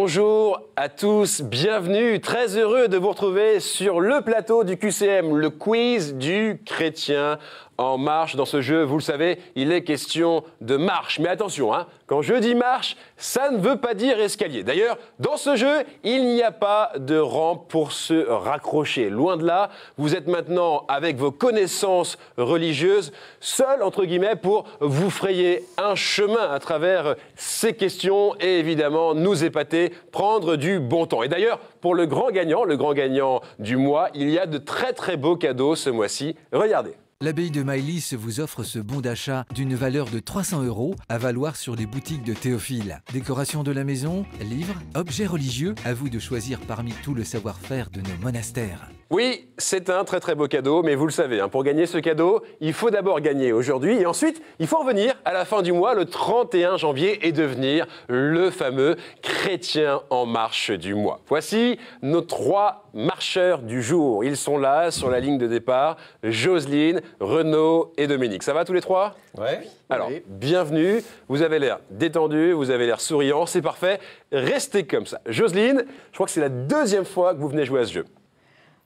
Bonjour à tous, bienvenue, très heureux de vous retrouver sur le plateau du QCM, le quiz du chrétien en marche. Dans ce jeu, vous le savez, il est question de marche. Mais attention, quand je dis marche, ça ne veut pas dire escalier. D'ailleurs, dans ce jeu, il n'y a pas de rampe pour se raccrocher. Loin de là, vous êtes maintenant, avec vos connaissances religieuses, seul, entre guillemets, pour vous frayer un chemin à travers ces questions et évidemment nous épater, prendre du bon temps. Et d'ailleurs, pour le grand gagnant du mois, il y a de très très beaux cadeaux ce mois-ci. Regardez. L'abbaye de Maëlys vous offre ce bon d'achat d'une valeur de 300 € à valoir sur les boutiques de Théophile. Décoration de la maison, livres, objets religieux, à vous de choisir parmi tout le savoir-faire de nos monastères. Oui, c'est un très très beau cadeau, mais vous le savez, pour gagner ce cadeau, il faut d'abord gagner aujourd'hui et ensuite, il faut revenir à la fin du mois, le 31 janvier, et devenir le fameux chrétien en marche du mois. Voici nos 3 marcheurs du jour. Ils sont là, sur la ligne de départ, Jocelyne, Renaud et Dominique. Ça va tous les 3 ? Ouais. Alors, bienvenue, vous avez l'air détendu, vous avez l'air souriant, c'est parfait, restez comme ça. Jocelyne, je crois que c'est la 2e fois que vous venez jouer à ce jeu.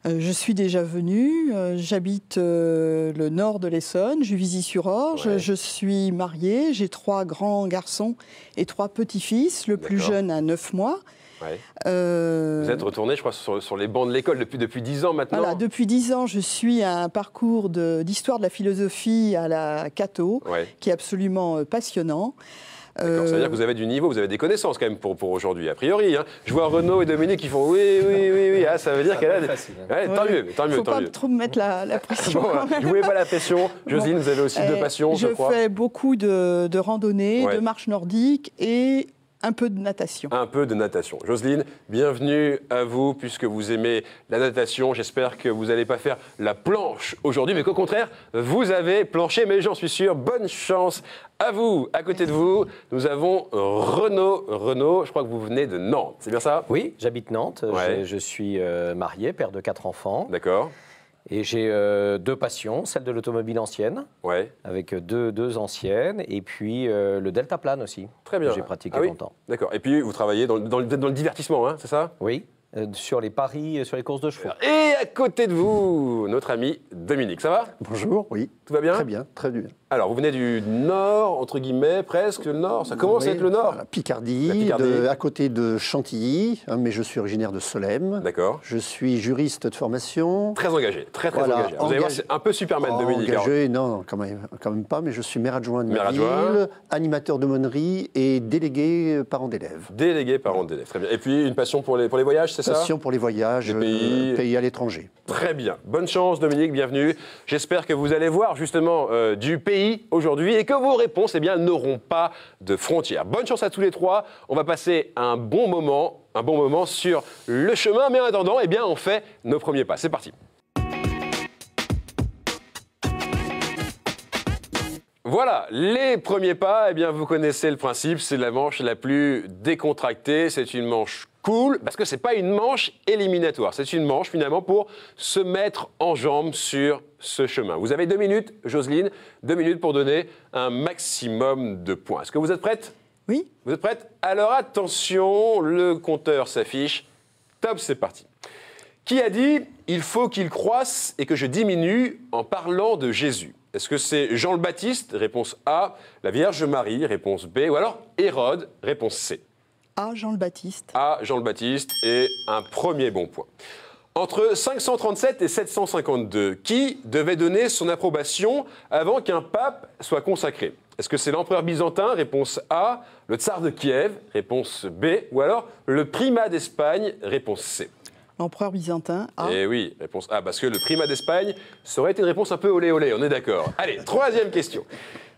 Je suis déjà venue, j'habite le nord de l'Essonne, Juvisy-sur-Orge, Ouais. Je suis mariée, j'ai 3 grands garçons et 3 petits-fils, le plus jeune a 9 mois. Ouais. Vous êtes retourné, je crois, sur les bancs de l'école depuis 10 ans maintenant. Voilà, depuis 10 ans, je suis à un parcours d'histoire de la philosophie à la Cato, qui est absolument passionnant. D'accord, ça veut dire que vous avez du niveau, vous avez des connaissances quand même pour aujourd'hui, a priori. Je vois Renaud et Dominique qui font oui. Ça veut dire qu'elle a... Ouais, tant mieux. Il ne faut pas trop me mettre la pression. Ne jouez pas la pression. Jocelyne, vous avez aussi 2 passions, je crois. Je fais beaucoup de randonnées, de marche nordique et un peu de natation. Un peu de natation. Jocelyne, bienvenue à vous, puisque vous aimez la natation. J'espère que vous n'allez pas faire la planche aujourd'hui, mais qu'au contraire, vous avez planché, mais j'en suis sûr. Bonne chance à vous. À côté de vous, nous avons Renaud. Renaud, je crois que vous venez de Nantes, c'est bien ça ? Oui, j'habite Nantes. Ouais. Je suis marié, père de 4 enfants. D'accord. Et j'ai 2 passions, celle de l'automobile ancienne, avec deux anciennes, et puis le deltaplane aussi. Très bien. Que j'ai pratiqué longtemps. D'accord. Et puis, vous travaillez dans le divertissement, c'est ça ? Oui, sur les paris, sur les courses de chevaux. Et à côté de vous, notre ami Dominique. Ça va ? Bonjour, oui. Tout va bien ? Très bien, très bien. Alors, vous venez du nord, entre guillemets, presque le nord. Ça commence à être le nord. La Picardie, à côté de Chantilly, mais je suis originaire de Solesmes. D'accord. Je suis juriste de formation. Très engagé, très engagé. Vous allez voir, c'est un peu Superman, Dominique. Engagé, non, quand même pas, mais je suis maire adjoint de ma ville, animateur de monnerie et délégué parent d'élèves. Délégué parent d'élèves, très bien. Et puis, une passion pour les voyages, c'est ça ? Passion pour les voyages, pays à l'étranger. Très bien. Bonne chance, Dominique, bienvenue. J'espère que vous allez voir justement du pays aujourd'hui et que vos réponses n'auront pas de frontières. Bonne chance à tous les 3. On va passer un bon moment sur le chemin. Mais en attendant, on fait nos premiers pas. C'est parti. Voilà, les premiers pas, vous connaissez le principe, c'est la manche la plus décontractée, c'est une manche cool, parce que c'est pas une manche éliminatoire, c'est une manche finalement pour se mettre en jambe sur ce chemin. Vous avez 2 minutes, Jocelyne, 2 minutes pour donner un maximum de points. Est-ce que vous êtes prête ? Oui. Vous êtes prête ? Alors attention, le compteur s'affiche. Top, c'est parti. Qui a dit « Il faut qu'il croisse et que je diminue en parlant de Jésus » ? Est-ce que c'est Jean le Baptiste, réponse A, la Vierge Marie, réponse B, ou alors Hérode, réponse C? A, Jean le Baptiste. A, Jean le Baptiste, et un premier bon point. Entre 537 et 752, qui devait donner son approbation avant qu'un pape soit consacré? Est-ce que c'est l'empereur byzantin, réponse A, le tsar de Kiev, réponse B, ou alors le primat d'Espagne, réponse C? L'empereur byzantin, A. Eh oui, réponse A, parce que le primat d'Espagne, ça aurait été une réponse un peu olé olé, on est d'accord. Allez, 3e question.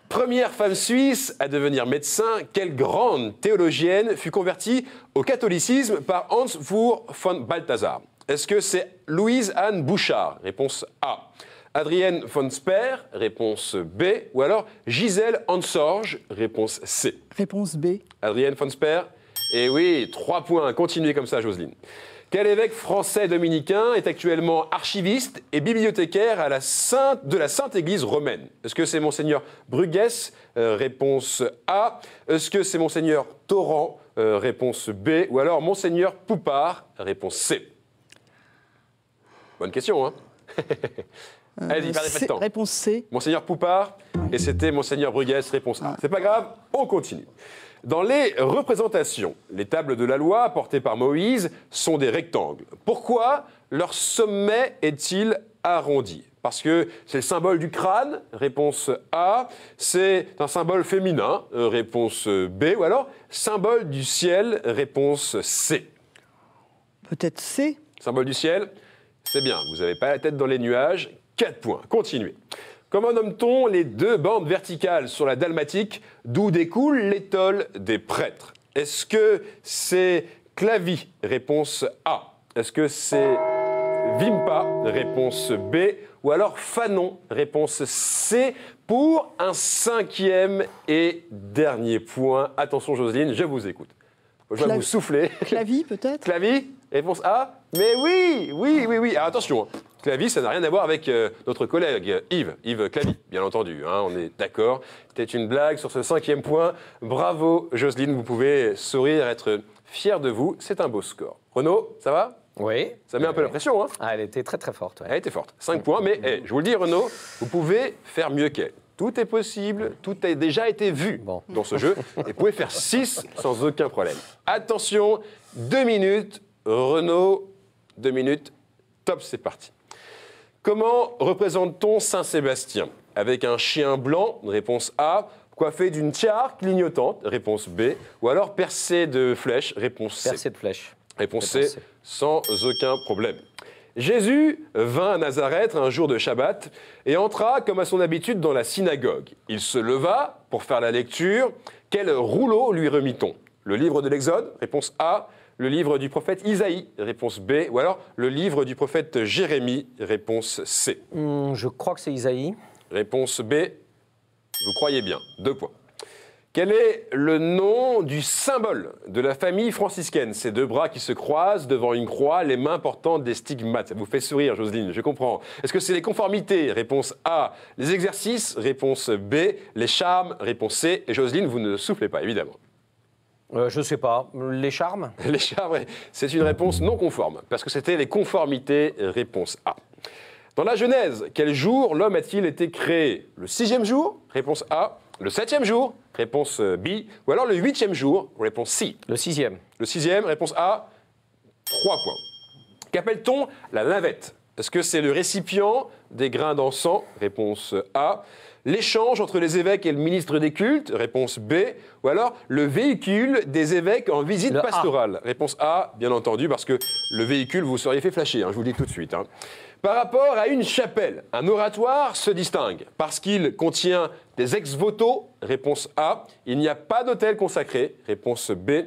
Première femme suisse à devenir médecin, quelle grande théologienne fut convertie au catholicisme par Hans Wurm von Balthasar? Est-ce que c'est Louise-Anne Bouchard? Réponse A. Adrienne von Speer? Réponse B. Ou alors Gisèle Hansorge? Réponse C. Réponse B. Adrienne von Speer? Eh oui, 3 points. Continuez comme ça, Jocelyne. Quel évêque français dominicain est actuellement archiviste et bibliothécaire de la Sainte Église romaine? Est-ce que c'est Monseigneur Bruguès? Réponse A. Est-ce que c'est Monseigneur Torrent? réponse B. Ou alors Monseigneur Poupart, réponse C. Bonne question, hein? Allez-y, perdez pas de temps. Réponse C. Monseigneur Poupart, et c'était Monseigneur Bruguès, réponse A. C'est pas grave, on continue. Dans les représentations, les tables de la loi portées par Moïse sont des rectangles. Pourquoi leur sommet est-il arrondi? Parce que c'est le symbole du crâne, réponse A. C'est un symbole féminin, réponse B. Ou alors, symbole du ciel, réponse C. Peut-être C. Symbole du ciel, c'est bien. Vous n'avez pas la tête dans les nuages. 4 points. Continuez. Comment nomme-t-on les 2 bandes verticales sur la dalmatique d'où découle l'étole des prêtres? Est-ce que c'est clavi? Réponse A. Est-ce que c'est vimpa? Réponse B. Ou alors fanon? Réponse C. Pour un 5e et dernier point. Attention Jocelyne, je vous écoute. Je vais vous souffler. Clavi peut-être? Clavi? Réponse A. Mais oui. Alors, attention, hein. Clavi, ça n'a rien à voir avec notre collègue Yves Clavi, bien entendu. Hein, on est d'accord. C'était une blague sur ce 5e point. Bravo, Jocelyne, vous pouvez sourire, être fier de vous. C'est un beau score. Renaud, ça va? Oui. Ça met un peu la pression, hein? Ah, elle était très très forte. Ouais. Elle était forte. 5 points, mais je vous le dis, Renaud, vous pouvez faire mieux qu'elle. Tout est possible, tout a déjà été vu dans ce jeu. Et vous pouvez faire 6 sans aucun problème. Attention, 2 minutes. Renaud, 2 minutes. Top, c'est parti. Comment représente-t-on Saint-Sébastien? Avec un chien blanc, réponse A. Coiffé d'une tiare clignotante, réponse B. Ou alors percé de flèches, réponse C. Percé de flèches. Réponse C, sans aucun problème. Jésus vint à Nazareth un jour de Shabbat et entra comme à son habitude dans la synagogue. Il se leva pour faire la lecture. Quel rouleau lui remit-on? Le livre de l'Exode, réponse A. Le livre du prophète Isaïe, réponse B. Ou alors le livre du prophète Jérémie, réponse C. Je crois que c'est Isaïe. Réponse B. Vous croyez bien. 2 points. Quel est le nom du symbole de la famille franciscaine? Ces 2 bras qui se croisent devant une croix, les mains portant des stigmates. Ça vous fait sourire, Jocelyne, je comprends. Est-ce que c'est les conformités? Réponse A. Les exercices? Réponse B. Les charmes? Réponse C. Et Jocelyne, vous ne soufflez pas, évidemment. Je ne sais pas. Les charmes? Les charmes, c'est une réponse non conforme, parce que c'était les conformités, réponse A. Dans la Genèse, quel jour l'homme a-t-il été créé? Le 6e jour? Réponse A. Le 7e jour? Réponse B. Ou alors le 8e jour? Réponse C. Le 6e. Le 6e, réponse A. 3 points. Qu'appelle-t-on la navette? Est-ce que c'est le récipient des grains d'encens? Réponse A. L'échange entre les évêques et le ministre des cultes? Réponse B. Ou alors le véhicule des évêques en visite pastorale? Réponse A, bien entendu, parce que le véhicule, vous seriez fait flasher, hein, je vous le dis tout de suite. Hein. Par rapport à une chapelle, un oratoire se distingue parce qu'il contient des ex-voto, réponse A. Il n'y a pas d'autel consacré, réponse B.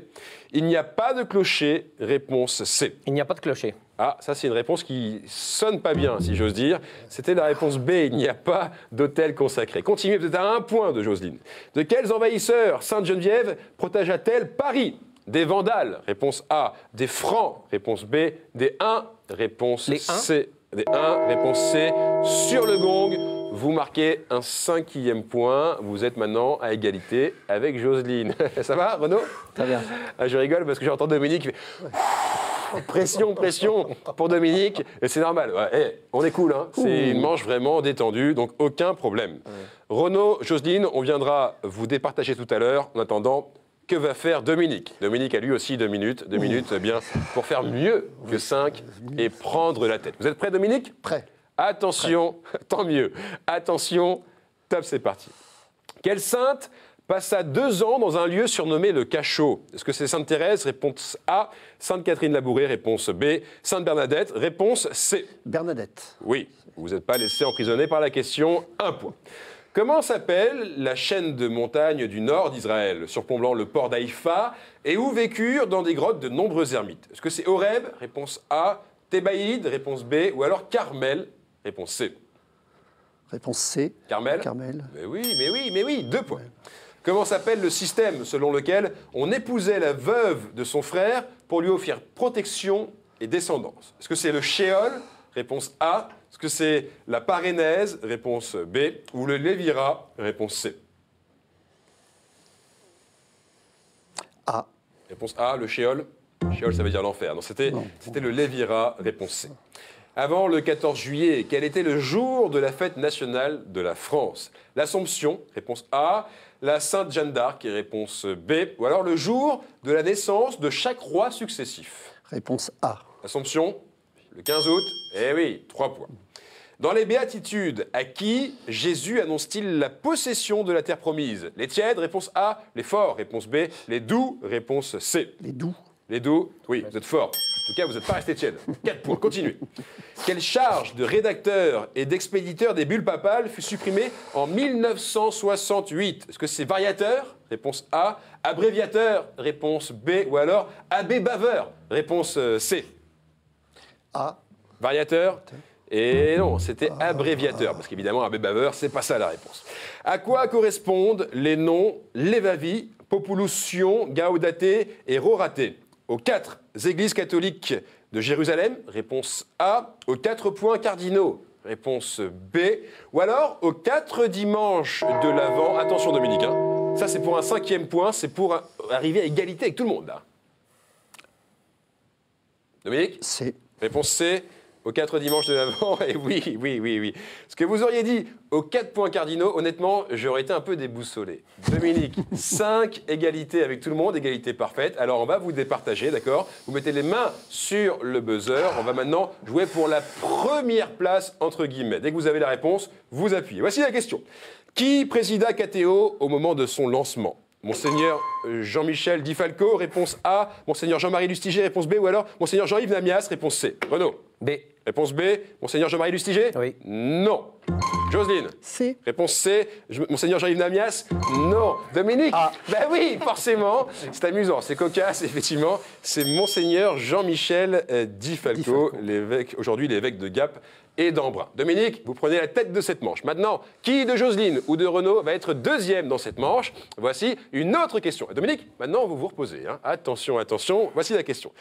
Il n'y a pas de clocher, réponse C. Il n'y a pas de clocher. Ah, ça c'est une réponse qui sonne pas bien, si j'ose dire. C'était la réponse B, il n'y a pas d'autel consacré. Continuez peut-être à 1 point de Jocelyne. De quels envahisseurs Sainte-Geneviève protégea-t-elle Paris? Des Vandales, réponse A. Des Francs, réponse B. Des Huns, réponse C. Des Huns, réponse C. Sur le gong, vous marquez un 5e point. Vous êtes maintenant à égalité avec Jocelyne. Ça va, Renaud? Très bien. Ah, je rigole parce que j'entends Dominique qui fait... Pression pour Dominique, et c'est normal. Ouais, on est cool, hein. C'est une manche vraiment détendue, donc aucun problème. Ouais. Renaud, Jocelyne, on viendra vous départager tout à l'heure. En attendant, que va faire Dominique? Dominique a lui aussi 2 minutes. 2 minutes, bien, pour faire mieux que 5 et prendre la tête. Vous êtes prêt, Dominique? Prêt. Attention, tant mieux. Attention, top, c'est parti. Quelle sainte passa 2 ans dans un lieu surnommé le Cachot? Est-ce que c'est Sainte Thérèse? Réponse A. Sainte Catherine Labouré? Réponse B. Sainte Bernadette? Réponse C. Bernadette. Oui, vous n'êtes pas laissé emprisonner par la question. 1 point. Comment s'appelle la chaîne de montagnes du nord d'Israël, surplombant le port d'Haïfa, et où vécurent dans des grottes de nombreux ermites? Est-ce que c'est Horeb? Réponse A. Thébaïde? Réponse B. Ou alors Carmel? Réponse C. Réponse C. Carmel? Carmel. Mais oui, 2 points. Comment s'appelle le système selon lequel on épousait la veuve de son frère pour lui offrir protection et descendance? Est-ce que c'est le Shéol? Réponse A. Est-ce que c'est la Parénèse? Réponse B. Ou le Lévira? Réponse C. A. Réponse A, le Sheol. Sheol, ça veut dire l'enfer. Non, c'était le Lévira. Réponse C. Avant le 14 juillet, quel était le jour de la fête nationale de la France? L'Assomption, réponse A. La Sainte Jeanne d'Arc, réponse B. Ou alors le jour de la naissance de chaque roi successif. Réponse A. L'Assomption, le 15 août. Eh oui, 3 points. Dans les Béatitudes, à qui Jésus annonce-t-il la possession de la terre promise? Les tièdes, réponse A. Les forts, réponse B. Les doux, réponse C. Les doux. Les doux, oui, vous êtes forts. En tout cas, vous n'êtes pas resté tiède. 4 points, continuez. Quelle charge de rédacteur et d'expéditeur des bulles papales fut supprimée en 1968? Est-ce que c'est variateur? Réponse A. Abréviateur? Réponse B. Ou alors abbé baveur? Réponse C. A. Variateur? Et non, c'était abréviateur, parce qu'évidemment, abbé baveur, c'est pas ça la réponse. À quoi correspondent les noms Lévavi, Populus Sion, Gaudate et Rorate? Aux 4 églises catholiques de Jérusalem? Réponse A. Aux 4 points cardinaux? Réponse B. Ou alors aux 4 dimanches de l'Avent? Attention Dominique, hein. Ça c'est pour un 5e point, c'est pour arriver à égalité avec tout le monde là. Dominique? C. Réponse C. Aux 4 dimanches de l'Avent, et oui. Ce que vous auriez dit aux 4 points cardinaux, honnêtement, j'aurais été un peu déboussolé. Dominique, 5 égalités avec tout le monde, égalité parfaite. Alors on va vous départager, d'accord? Vous mettez les mains sur le buzzer. On va maintenant jouer pour la première place, entre guillemets. Dès que vous avez la réponse, vous appuyez. Voici la question. Qui présida KTO au moment de son lancement? Monseigneur Jean-Michel Di Falco, réponse A. Monseigneur Jean-Marie Lustiger, réponse B. Ou alors Monseigneur Jean-Yves Namias, réponse C. Renaud? B. Réponse B. Monseigneur Jean-Marie Lustiger? Oui. Non. Jocelyne? C. Réponse C. Monseigneur Jean-Yves Namias? Non. Dominique? A. Ben oui, forcément. C'est amusant, c'est cocasse, effectivement. C'est Monseigneur Jean-Michel Di Falco, l'évêque, aujourd'hui l'évêque de Gap et d'Embrun. Dominique, vous prenez la tête de cette manche. Maintenant, qui de Jocelyne ou de Renaud va être deuxième dans cette manche? Voici une autre question. Dominique, maintenant vous vous reposez, hein. Attention, attention, voici la question.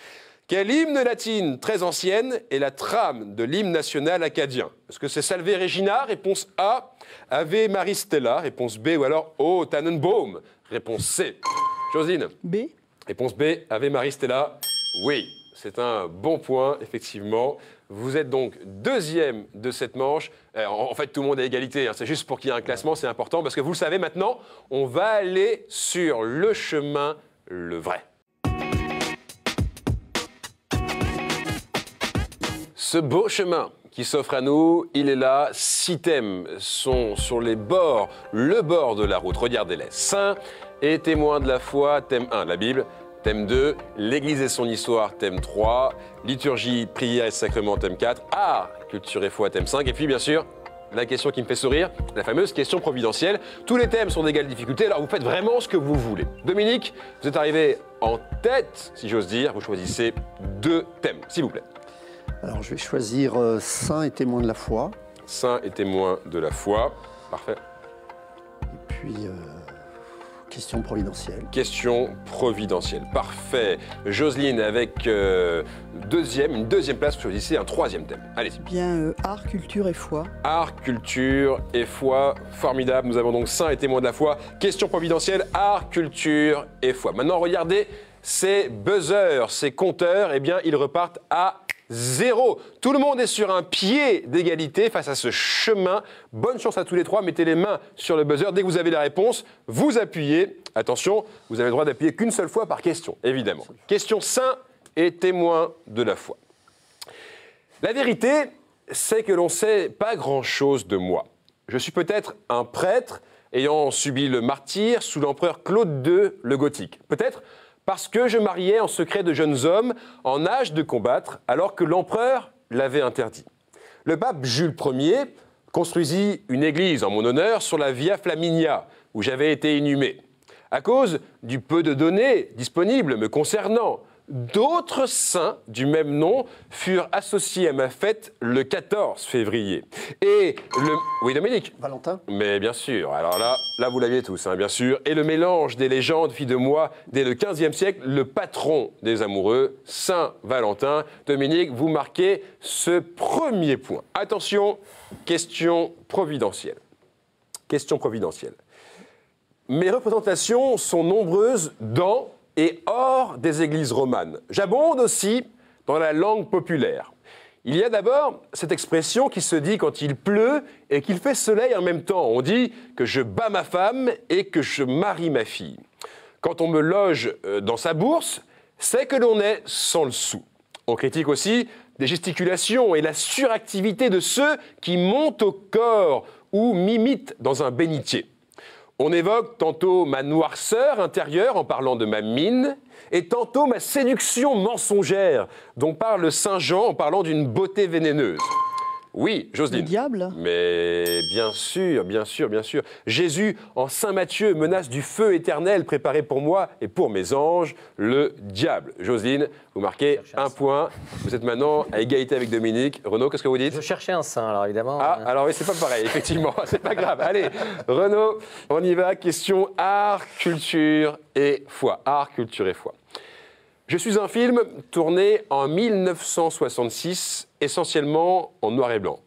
Quelle hymne latine très ancienne est la trame de l'hymne national acadien? Est-ce que c'est Salve Regina? Réponse A. Ave Maris Stella? Réponse B. Ou alors O Tannenbaum? Réponse C. Jocelyne? B. Réponse B. Ave Maris Stella? Oui. C'est un bon point, effectivement. Vous êtes donc deuxième de cette manche. En fait, tout le monde est à égalité, hein. C'est juste pour qu'il y ait un classement, c'est important. Parce que vous le savez maintenant, on va aller sur le chemin, le vrai. Ce beau chemin qui s'offre à nous, il est là. 6 thèmes sont sur les bords, le bord de la route. Regardez-les. Saints et témoins de la foi, thème 1, la Bible. Thème 2, l'Église et son histoire, thème 3, liturgie, prière et sacrement, thème 4, art, culture et foi, thème 5, et puis bien sûr, la question qui me fait sourire, la fameuse question providentielle. Tous les thèmes sont d'égale difficulté, alors vous faites vraiment ce que vous voulez. Dominique, vous êtes arrivé en tête, si j'ose dire, vous choisissez 2 thèmes, s'il vous plaît. Alors je vais choisir Saints et témoins de la foi. Saints et témoins de la foi, parfait. Et puis... question providentielle. Question providentielle, parfait. Jocelyne avec une deuxième place, vous choisissez un 3e thème. Allez-y. Bien, art, culture et foi. Art, culture et foi, formidable. Nous avons donc saints et témoins de la foi. Question providentielle, art, culture et foi. Maintenant, regardez ces buzzers, ces compteurs, eh bien, ils repartent à 0. Tout le monde est sur un pied d'égalité face à ce chemin. Bonne chance à tous les 3. Mettez les mains sur le buzzer. Dès que vous avez la réponse, vous appuyez. Attention, vous avez le droit d'appuyer qu'une seule fois par question, évidemment. Question saints et témoins de la foi. La vérité, c'est que l'on ne sait pas grand-chose de moi. Je suis peut-être un prêtre ayant subi le martyre sous l'empereur Claude II le Gothique. Peut-être parce que je mariais en secret de jeunes hommes en âge de combattre, alors que l'empereur l'avait interdit. Le pape Jules Ier construisit une église en mon honneur sur la Via Flaminia, où j'avais été inhumé. À cause du peu de données disponibles me concernant, d'autres saints du même nom furent associés à ma fête le 14 février. Et le... Oui, Dominique? Valentin? Mais bien sûr. Alors là vous l'aviez tous, hein, bien sûr. Et le mélange des légendes fit de moi, dès le XVe siècle, le patron des amoureux, Saint Valentin. Dominique, vous marquez ce premier point. Attention, question providentielle. Question providentielle. Mes représentations sont nombreuses dans et hors des églises romanes. J'abonde aussi dans la langue populaire. Il y a d'abord cette expression qui se dit quand il pleut et qu'il fait soleil en même temps. On dit que je bats ma femme et que je marie ma fille. Quand on me loge dans sa bourse, c'est que l'on est sans le sou. On critique aussi des gesticulations et la suractivité de ceux qui montent au corps ou m'imitent dans un bénitier. On évoque tantôt ma noirceur intérieure en parlant de ma mine, et tantôt ma séduction mensongère, dont parle saint Jean en parlant d'une beauté vénéneuse. Oui, Jocelyne. Le diable. Mais bien sûr, bien sûr, bien sûr. Jésus, en saint Matthieu, menace du feu éternel préparé pour moi et pour mes anges, le diable. Jocelyne, vous marquez un point. Vous êtes maintenant à égalité avec Dominique. Renaud, qu'est-ce que vous dites? Je cherchais un saint, alors évidemment. Ah, alors oui, c'est pas pareil, effectivement. C'est pas grave. Allez, Renaud, on y va. Question art, culture et foi. Art, culture et foi. Je suis un film tourné en 1966, essentiellement en noir et blanc.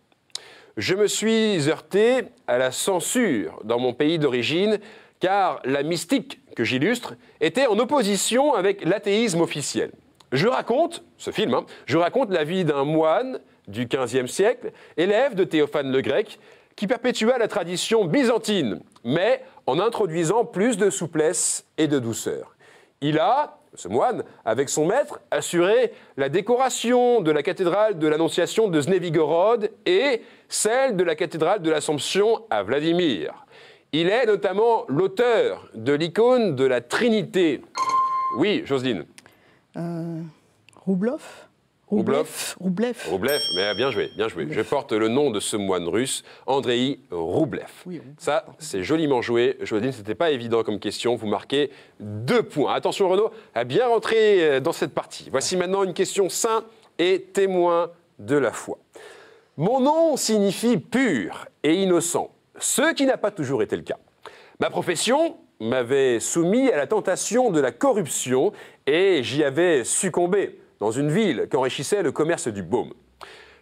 Je me suis heurté à la censure dans mon pays d'origine, car la mystique que j'illustre était en opposition avec l'athéisme officiel. Je raconte, ce film, je raconte la vie d'un moine du XVe siècle, élève de Théophane le Grec, qui perpétua la tradition byzantine, mais en introduisant plus de souplesse et de douceur. Il a, ce moine, avec son maître, assuré la décoration de la cathédrale de l'Annonciation de Znévigorod et celle de la cathédrale de l'Assomption à Vladimir. Il est notamment l'auteur de l'icône de la Trinité. Oui, Jocelyne. Roublev. Mais bien joué, bien joué. Je porte le nom de ce moine russe, Andreï Roublev. Oui, ça, c'est joliment joué. Jocelyne, c'était pas évident comme question. Vous marquez 2 points. Attention, Renaud, à bien rentrer dans cette partie. Voici maintenant une question saint et témoin de la foi. Mon nom signifie pur et innocent, ce qui n'a pas toujours été le cas. Ma profession m'avait soumis à la tentation de la corruption et j'y avais succombé dans une ville qu'enrichissait le commerce du baume.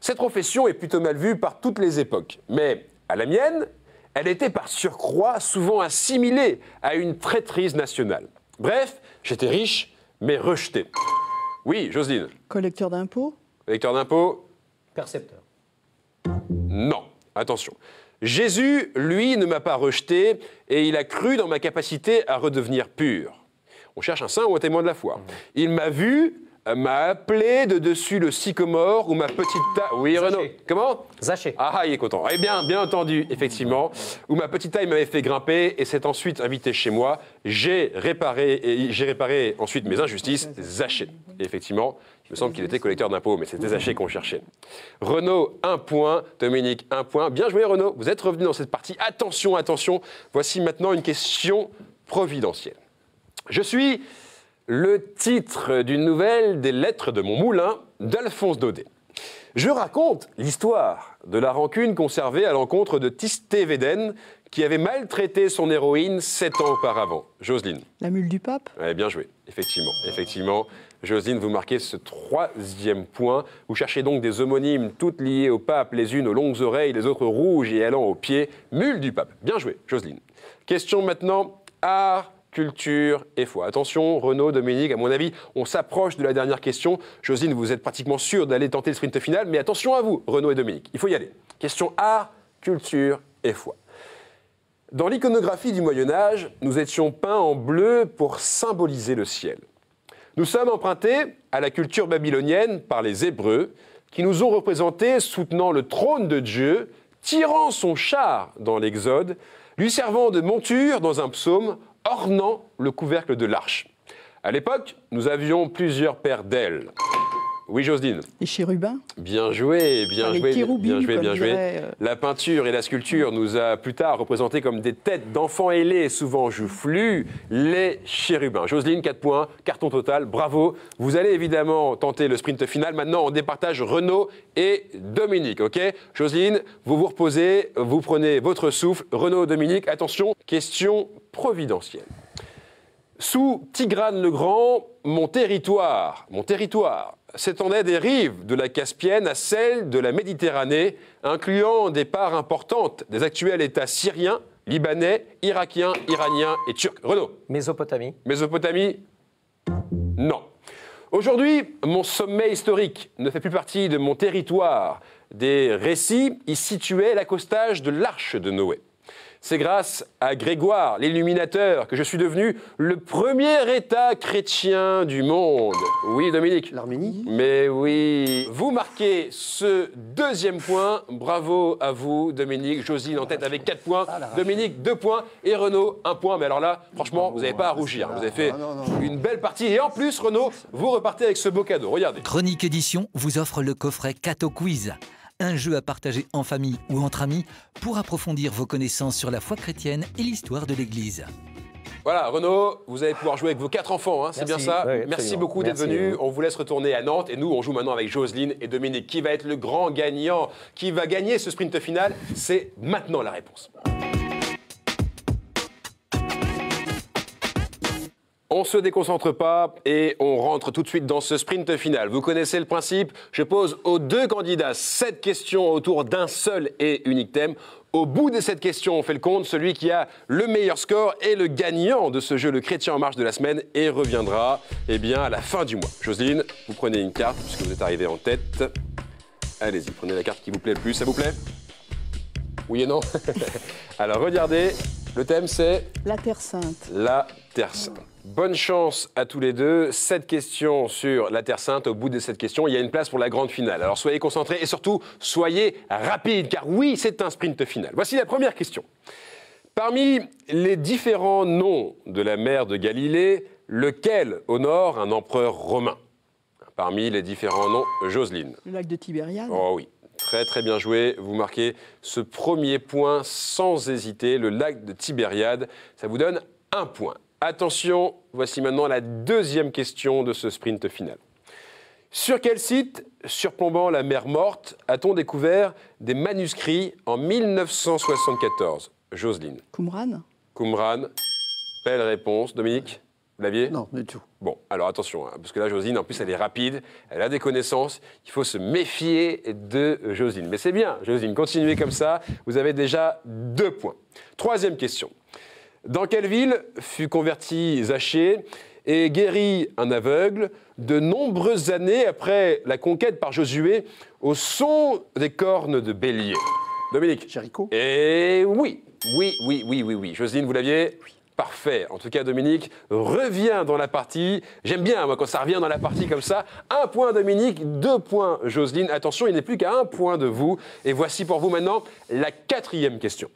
Cette profession est plutôt mal vue par toutes les époques, mais à la mienne, elle était par surcroît souvent assimilée à une traîtrise nationale. Bref, j'étais riche, mais rejeté. Oui, Jocelyne. Collecteur d'impôts. Collecteur d'impôts. Percepteur. Non, attention. Jésus, lui, ne m'a pas rejeté et il a cru dans ma capacité à redevenir pur. On cherche un saint ou un témoin de la foi. Il m'a vu, m'a appelé de dessus le sycomore où ma petite taille... Oui, Renaud. Comment? Zaché. Ah, il est content. Eh bien, bien entendu, effectivement, où ma petite taille m'avait fait grimper et s'est ensuite invité chez moi. J'ai réparé ensuite mes injustices. Zaché. Et effectivement, il me semble qu'il était collecteur d'impôts, mais c'était Zaché qu'on cherchait. Renaud, 1 point. Dominique, 1 point. Bien joué, Renaud. Vous êtes revenu dans cette partie. Attention, attention. Voici maintenant une question providentielle. Je suis le titre d'une nouvelle des lettres de mon moulin d'Alphonse Daudet. Je raconte l'histoire de la rancune conservée à l'encontre de Tistévéden, qui avait maltraité son héroïne 7 ans auparavant. Jocelyne. La mule du pape. Ouais, bien joué, effectivement. Effectivement. Jocelyne, vous marquez ce 3e point. Vous cherchez donc des homonymes toutes liées au pape, les unes aux longues oreilles, les autres rouges et allant aux pieds. Mule du pape. Bien joué, Jocelyne. Question maintenant, art, culture et foi. Attention, Renaud, Dominique, à mon avis, on s'approche de la dernière question. Jocelyne, vous êtes pratiquement sûr d'aller tenter le sprint final, mais attention à vous, Renaud et Dominique. Il faut y aller. Question art, culture et foi. Dans l'iconographie du Moyen-Âge, nous étions peints en bleu pour symboliser le ciel. Nous sommes empruntés à la culture babylonienne par les Hébreux, qui nous ont représentés soutenant le trône de Dieu, tirant son char dans l'Exode, lui servant de monture dans un psaume, ornant le couvercle de l'arche. À l'époque, nous avions plusieurs paires d'ailes. Oui, Jocelyne. Les chérubins. Bien joué, bien joué, bien joué, bien joué. Dirait, La peinture et la sculpture nous a plus tard représentés comme des têtes d'enfants ailés, souvent joufflus, les chérubins. Jocelyne, 4 points, carton total, bravo. Vous allez évidemment tenter le sprint final. Maintenant, on départage Renaud et Dominique, ok? Jocelyne, vous vous reposez, vous prenez votre souffle. Renaud, Dominique, attention, question providentielle. Sous Tigrane le Grand, mon territoire s'étendait des rives de la Caspienne à celles de la Méditerranée, incluant des parts importantes des actuels États syriens, libanais, irakiens, iraniens et turcs. Renaud. Mésopotamie. Mésopotamie. Non. Aujourd'hui, mon sommet historique ne fait plus partie de mon territoire des récits. Il situait l'accostage de l'Arche de Noé. C'est grâce à Grégoire, l'illuminateur, que je suis devenu le premier État chrétien du monde. Oui, Dominique. L'Arménie. Mais oui. Vous marquez ce deuxième point. Bravo à vous, Dominique. Josine en tête avec 4 points. Dominique, 2 points. Et Renaud, 1 point. Mais alors là, franchement, vous n'avez pas à rougir. Vous avez fait une belle partie. Et en plus, Renaud, vous repartez avec ce beau cadeau. Regardez. Chronique Édition vous offre le coffret Cato Quiz. Un jeu à partager en famille ou entre amis pour approfondir vos connaissances sur la foi chrétienne et l'histoire de l'Église. Voilà, Renaud, vous allez pouvoir jouer avec vos 4 enfants, hein, c'est bien ça. Oui, merci beaucoup d'être venu. On vous laisse retourner à Nantes et nous, on joue maintenant avec Jocelyne et Dominique. Qui va être le grand gagnant? Qui va gagner ce sprint final? C'est maintenant la réponse. On ne se déconcentre pas et on rentre tout de suite dans ce sprint final. Vous connaissez le principe, je pose aux 2 candidats 7 questions autour d'un seul et unique thème. Au bout de cette question, on fait le compte. Celui qui a le meilleur score est le gagnant de ce jeu, le Chrétien en marche de la semaine, et reviendra à la fin du mois. Jocelyne, vous prenez une carte puisque vous êtes arrivé en tête. Allez-y, prenez la carte qui vous plaît le plus. Ça vous plaît? Oui et non? Alors regardez, le thème c'est... La Terre Sainte. La Terre Sainte. Bonne chance à tous les deux. 7 questions sur la Terre Sainte. Au bout de cette question, il y a une place pour la grande finale. Alors soyez concentrés et surtout, soyez rapides, car oui, c'est un sprint final. Voici la première question. Parmi les différents noms de la mer de Galilée, lequel honore un empereur romain? Parmi les différents noms, Jocelyne. Le lac de Tibériade. Oh oui. Très très bien joué, vous marquez ce premier point sans hésiter, le lac de Tibériade, ça vous donne 1 point. Attention, voici maintenant la deuxième question de ce sprint final. Sur quel site, surplombant la mer Morte, a-t-on découvert des manuscrits en 1974? Jocelyne. Qumran. Qumran, belle réponse. Dominique, vous l'aviez? Non, du tout. Bon, alors attention, hein, parce que là, Jocelyne, en plus, elle est rapide, elle a des connaissances, il faut se méfier de Jocelyne. Mais c'est bien, Jocelyne, continuez comme ça, vous avez déjà 2 points. Troisième question. Dans quelle ville fut converti Zachée et guéri un aveugle de nombreuses années après la conquête par Josué au son des cornes de bélier? Dominique. Jéricho. Et oui. Jocelyne, vous l'aviez? Oui. Parfait. En tout cas, Dominique revient dans la partie. J'aime bien, moi, quand ça revient dans la partie comme ça. 1 point Dominique, 2 points Jocelyne. Attention, il n'est plus qu'à 1 point de vous. Et voici pour vous maintenant la 4e question.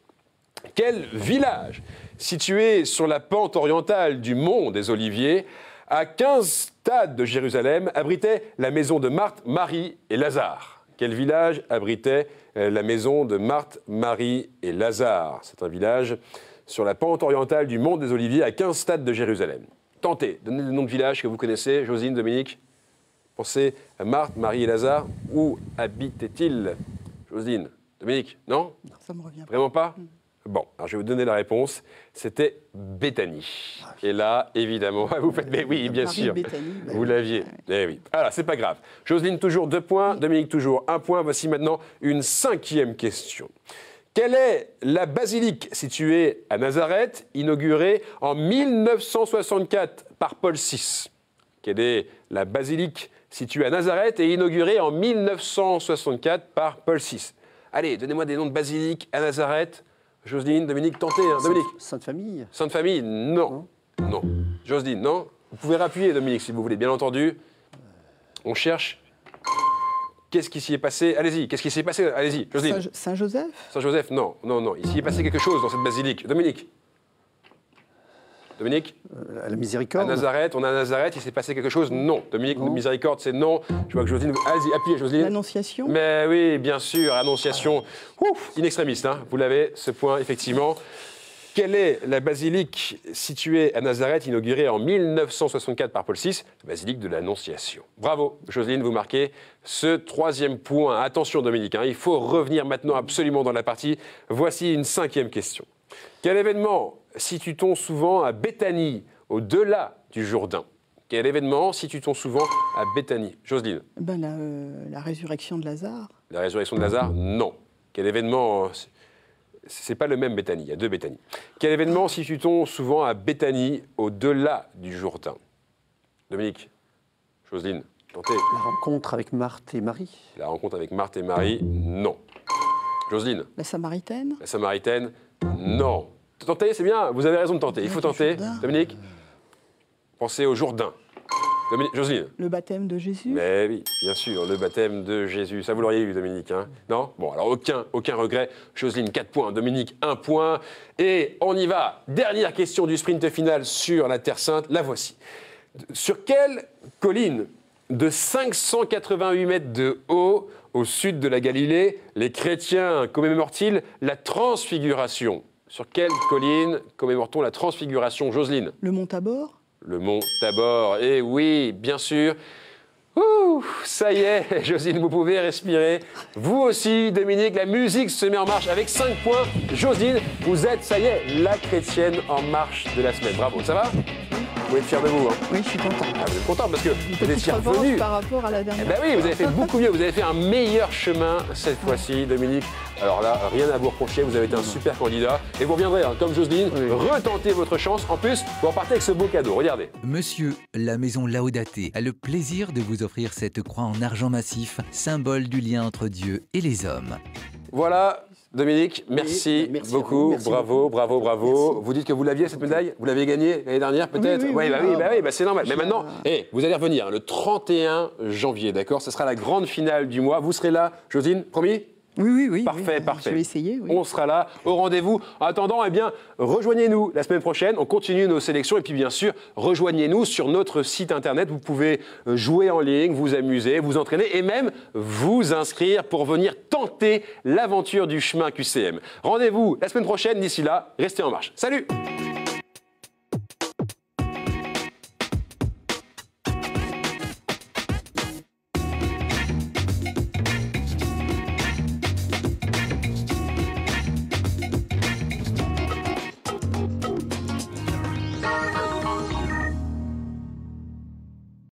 Quel village, situé sur la pente orientale du mont des Oliviers, à 15 stades de Jérusalem, abritait la maison de Marthe, Marie et Lazare? Quel village abritait la maison de Marthe, Marie et Lazare? C'est un village sur la pente orientale du mont des Oliviers, à 15 stades de Jérusalem. Tentez, donnez des noms de villages que vous connaissez. Jocelyne, Dominique, pensez à Marthe, Marie et Lazare. Où habitaient-ils? Jocelyne, Dominique, non? Non, ça me revient pas. Vraiment pas? Bon, alors je vais vous donner la réponse. C'était Béthanie. Et là, évidemment, vous faites... Mais oui, bien sûr. Béthanie, vous l'aviez. Eh oui. Alors, c'est pas grave. Jocelyne, toujours 2 points. Dominique, toujours 1 point. Voici maintenant une 5e question. Quelle est la basilique située à Nazareth, inaugurée en 1964 par Paul VI? Quelle est la basilique située à Nazareth et inaugurée en 1964 par Paul VI? Allez, donnez-moi des noms de basiliques à Nazareth. Jocelyne, Dominique, tentez. Hein. Dominique. Sainte-Famille. Sainte-Famille, non. Non. Jocelyne, non. Vous pouvez rappuyer, Dominique, si vous voulez, bien entendu. On cherche. Qu'est-ce qui s'y est passé? Allez-y, qu'est-ce qui s'y est passé? Allez-y, Jocelyne. Saint-Joseph? Saint-Joseph, non. Il s'y est passé quelque chose dans cette basilique. Dominique. Dominique? À la Miséricorde. À Nazareth, on est à Nazareth, il s'est passé quelque chose? Non. Dominique, non. Miséricorde, c'est non. Je vois que Jocelyne... Allez-y, appuyez, Jocelyne. L'Annonciation? Mais oui, bien sûr, Annonciation. Ouf, in extremis, hein. Vous l'avez, ce point, effectivement. Quelle est la basilique située à Nazareth, inaugurée en 1964 par Paul VI? La basilique de l'Annonciation. Bravo, Jocelyne, vous marquez ce 3e point. Attention, Dominique, hein, il faut revenir maintenant absolument dans la partie. Voici une 5e question. Quel événement situe-t-on souvent à Béthanie, au-delà du Jourdain? Quel événement situe-t-on souvent à Béthanie? Jocelyne. La résurrection de Lazare. La résurrection de Lazare? Non. Quel événement... C'est pas le même Béthanie, il y a 2 Béthanies. Quel événement situe-t-on souvent à Béthanie, au-delà du Jourdain? Dominique, Jocelyne, tentez. La rencontre avec Marthe et Marie. La rencontre avec Marthe et Marie, non. Jocelyne. La Samaritaine. La Samaritaine, non. Tentez, c'est bien, vous avez raison de tenter. Il faut tenter. Dominique, pensez au Jourdain. Jocelyne. Le baptême de Jésus. Mais oui, bien sûr, le baptême de Jésus. Ça, vous l'auriez eu, Dominique, hein? Non? Bon, alors aucun regret. Jocelyne, 4 points. Dominique, 1 point. Et on y va. Dernière question du sprint final sur la Terre Sainte. La voici. Sur quelle colline de 588 mètres de haut, au sud de la Galilée, les chrétiens commémorent-ils la transfiguration? Sur quelle colline commémore-t-on la transfiguration, Jocelyne? Le mont Tabor. Le mont Tabor, et oui, bien sûr. Ouh, ça y est, Jocelyne, vous pouvez respirer. Vous aussi, Dominique, la musique se met en marche avec 5 points. Jocelyne, vous êtes, ça y est, la chrétienne en marche de la semaine. Bravo, ça va? Vous êtes fiers de vous, hein? Oui, je suis content. Ah, vous êtes content parce que vous étiez revenu. Par rapport à la dernière. Eh ben oui, vous avez fait beaucoup mieux. Vous avez fait un meilleur chemin cette fois-ci, Dominique. Alors là, rien à vous reprocher. Vous avez été un super candidat. Et vous reviendrez, hein, comme Jocelyne, retenter votre chance. En plus, vous repartez avec ce beau cadeau. Regardez. Monsieur, la maison Laodaté a le plaisir de vous offrir cette croix en argent massif, symbole du lien entre Dieu et les hommes. Voilà. Dominique, merci beaucoup, bravo. Merci. Vous dites que vous l'aviez cette médaille? Vous l'aviez gagnée l'année dernière peut-être? Oui, c'est normal. Mais maintenant, vous allez revenir hein, le 31 janvier, d'accord? Ce sera la grande finale du mois. Vous serez là, Jocelyne, promis? Oui. Parfait. Je vais essayer. Oui. On sera là au rendez-vous. En attendant, eh bien, rejoignez-nous la semaine prochaine. On continue nos sélections et puis bien sûr, rejoignez-nous sur notre site internet. Vous pouvez jouer en ligne, vous amuser, vous entraîner et même vous inscrire pour venir tenter l'aventure du chemin QCM. Rendez-vous la semaine prochaine. D'ici là, restez en marche. Salut!